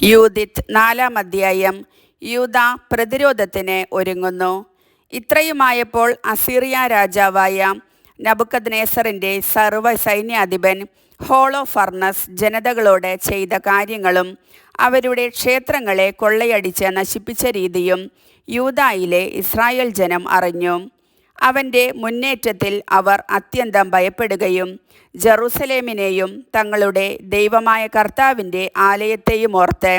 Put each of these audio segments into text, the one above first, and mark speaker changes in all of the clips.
Speaker 1: യൂദിത്ത് 4-ാം അധ്യായം. യൂദ പ്രതിരോധത്തിന് ഒരുങ്ങുന്നു. ഇത്രയുമായപ്പോൾ അസീറിയ രാജാവായ നബുക്കദ്നേസറിൻ്റെ സർവ്വ സൈന്യാധിപൻ ഹോളോഫർണസ് ജനതകളോട് ചെയ്ത കാര്യങ്ങളും അവരുടെ ക്ഷേത്രങ്ങളെ കൊള്ളയടിച്ച് നശിപ്പിച്ച രീതിയും യൂദായിലെ ഇസ്രായേൽ ജനം അറിഞ്ഞു. അവൻ്റെ മുന്നേറ്റത്തിൽ അവർ അത്യന്തം ഭയപ്പെടുകയും ജെറുസലേമിനെയും തങ്ങളുടെ ദൈവമായ കർത്താവിൻ്റെ ആലയത്തെയും ഓർത്ത്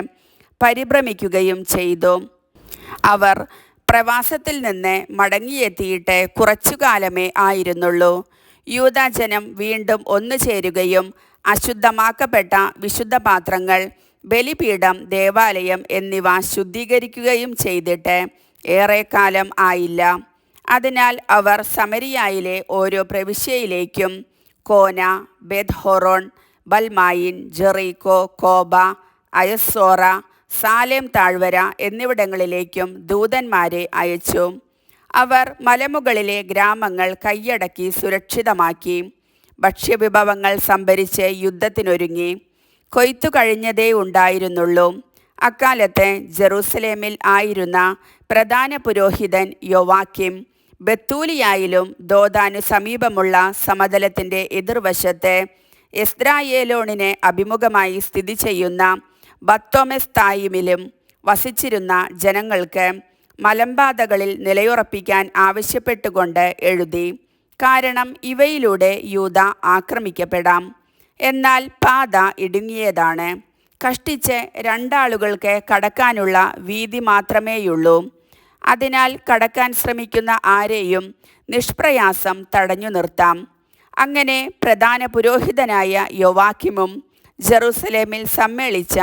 Speaker 1: പരിഭ്രമിക്കുകയും ചെയ്തു. അവർ പ്രവാസത്തിൽ നിന്ന് മടങ്ങിയെത്തിയിട്ട് കുറച്ചുകാലമേ ആയിരുന്നുള്ളൂ. യൂദാജനം വീണ്ടും ഒന്നുചേരുകയും അശുദ്ധമാക്കപ്പെട്ട വിശുദ്ധ പാത്രങ്ങൾ, ബലിപീഠം, ദേവാലയം എന്നിവ ശുദ്ധീകരിക്കുകയും ചെയ്തിട്ട് ഏറെക്കാലം ആയില്ല. അതിനാൽ അവർ സമരിയായിലെ ഓരോ പ്രവിശ്യയിലേക്കും കോന, ബെത്ഹോറോൺ, ബൽമായിൻ, ജെറീക്കോ, കോബ, അയസോറ, സാലേം താഴ്വര എന്നിവിടങ്ങളിലേക്കും ദൂതന്മാരെ അയച്ചു. അവർ മലമുകളിലെ ഗ്രാമങ്ങൾ കൈയടക്കി സുരക്ഷിതമാക്കി. ഭക്ഷ്യവിഭവങ്ങൾ സംഭരിച്ച് യുദ്ധത്തിനൊരുങ്ങി. കൊയ്ത്തു കഴിഞ്ഞതേ ഉണ്ടായിരുന്നുള്ളൂ. അക്കാലത്ത് ജെറുസലേമിൽ ആയിരുന്ന പ്രധാന പുരോഹിതൻ യോവാക്കിം ബത്തൂലിയായിലും ദോദാനു സമീപമുള്ള സമതലത്തിൻ്റെ എതിർവശത്ത് എസ്ദ്രായേലോണിന് അഭിമുഖമായി സ്ഥിതി ചെയ്യുന്ന ബത്തോമെസ്തായിമിലും വസിച്ചിരുന്ന ജനങ്ങൾക്ക് മലമ്പാതകളിൽ നിലയുറപ്പിക്കാൻ ആവശ്യപ്പെട്ടുകൊണ്ട് എഴുതി. കാരണം ഇവയിലൂടെ യൂദ ആക്രമിക്കപ്പെടാം. എന്നാൽ പാത ഇടുങ്ങിയതാണ്. കഷ്ടിച്ച് 2 ആളുകൾക്ക് കടക്കാനുള്ള വീതി മാത്രമേയുള്ളൂ. അതിനാൽ കടക്കാൻ ശ്രമിക്കുന്ന ആരെയും നിഷ്പ്രയാസം തടഞ്ഞു നിർത്താം. അങ്ങനെ പ്രധാന പുരോഹിതനായ യോവാക്കിമും ജെറുസലേമിൽ സമ്മേളിച്ച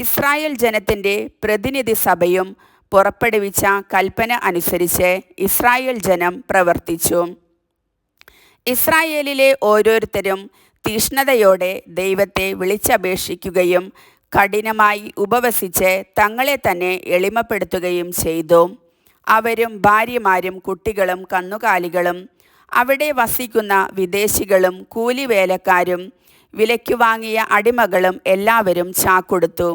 Speaker 1: ഇസ്രായേൽ ജനത്തിൻ്റെ പ്രതിനിധി സഭയും പുറപ്പെടുവിച്ച കൽപ്പന അനുസരിച്ച് ഇസ്രായേൽ ജനം പ്രവർത്തിച്ചു. ഇസ്രായേലിലെ ഓരോരുത്തരും തീഷ്ണതയോടെ ദൈവത്തെ വിളിച്ചപേക്ഷിക്കുകയും കഠിനമായി ഉപവസിച്ച് തങ്ങളെ തന്നെ എളിമപ്പെടുത്തുകയും ചെയ്തു. അവരും ഭാര്യമാരും കുട്ടികളും കന്നുകാലികളും അവിടെ വസിക്കുന്ന വിദേശികളും കൂലിവേലക്കാരും വിലയ്ക്കു വാങ്ങിയ അടിമകളും എല്ലാവരും ചാക്കൊടുത്തു.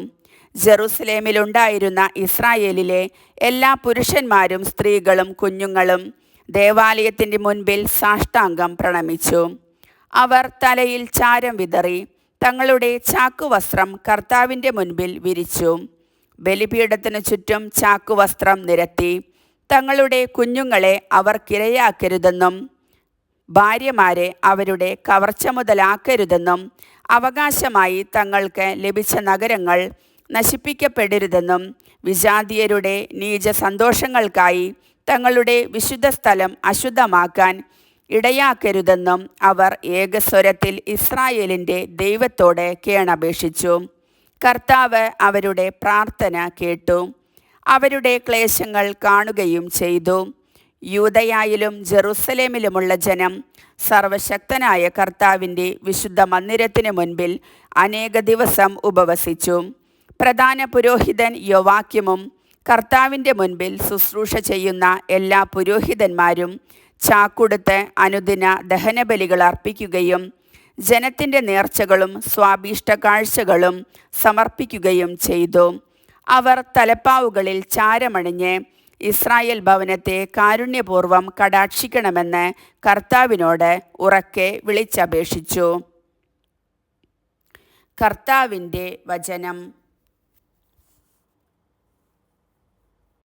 Speaker 1: ജെറുസലേമിലുണ്ടായിരുന്ന ഇസ്രായേലിലെ എല്ലാ പുരുഷന്മാരും സ്ത്രീകളും കുഞ്ഞുങ്ങളും ദേവാലയത്തിൻ്റെ മുൻപിൽ സാഷ്ടാംഗം പ്രണമിച്ചു. അവർ തലയിൽ ചാരം വിതറി തങ്ങളുടെ ചാക്കുവസ്ത്രം കർത്താവിൻ്റെ മുൻപിൽ വിരിച്ചു. ബലിപീഠത്തിനു ചുറ്റും ചാക്കുവസ്ത്രം നിരത്തി. തങ്ങളുടെ കുഞ്ഞുങ്ങളെ അവർക്കിരയാക്കരുതെന്നും ഭാര്യമാരെ അവരുടെ കവർച്ച മുതലാക്കരുതെന്നും അവകാശമായി തങ്ങൾക്ക് ലഭിച്ച നഗരങ്ങൾ നശിപ്പിക്കപ്പെടരുതെന്നും വിജാതീയരുടെ നീച സന്തോഷങ്ങൾക്കായി തങ്ങളുടെ വിശുദ്ധ സ്ഥലം അശുദ്ധമാക്കാൻ ഇടയാക്കരുതെന്നും അവർ ഏകസ്വരത്തിൽ ഇസ്രായേലിൻ്റെ ദൈവത്തോട് കേണപേക്ഷിച്ചു. കർത്താവ് അവരുടെ പ്രാർത്ഥന കേട്ടു, അവരുടെ ക്ലേശങ്ങൾ കാണുകയും ചെയ്തു. യൂദയായിലും ജെറുസലേമിലുമുള്ള ജനം സർവശക്തനായ കർത്താവിൻ്റെ വിശുദ്ധ മന്ദിരത്തിനു മുൻപിൽ അനേക ദിവസം ഉപവസിച്ചു. പ്രധാന പുരോഹിതൻ യോവാക്കിമും കർത്താവിൻ്റെ മുൻപിൽ ശുശ്രൂഷ ചെയ്യുന്ന എല്ലാ പുരോഹിതന്മാരും ചാക്കുടുത്ത് അനുദിന ദഹനബലികൾ അർപ്പിക്കുകയും ജനത്തിൻ്റെ നേർച്ചകളും സ്വാഭീഷ്ട കാഴ്ചകളും സമർപ്പിക്കുകയും ചെയ്തു. അവർ തലപ്പാവുകളിൽ ചാരമണിഞ്ഞ് ഇസ്രായേൽ ഭവനത്തെ കാരുണ്യപൂർവ്വം കടാക്ഷിക്കണമെന്ന് കർത്താവിനോട് ഉറക്കെ വിളിച്ചപേക്ഷിച്ചു. കർത്താവിൻ്റെ വചനം.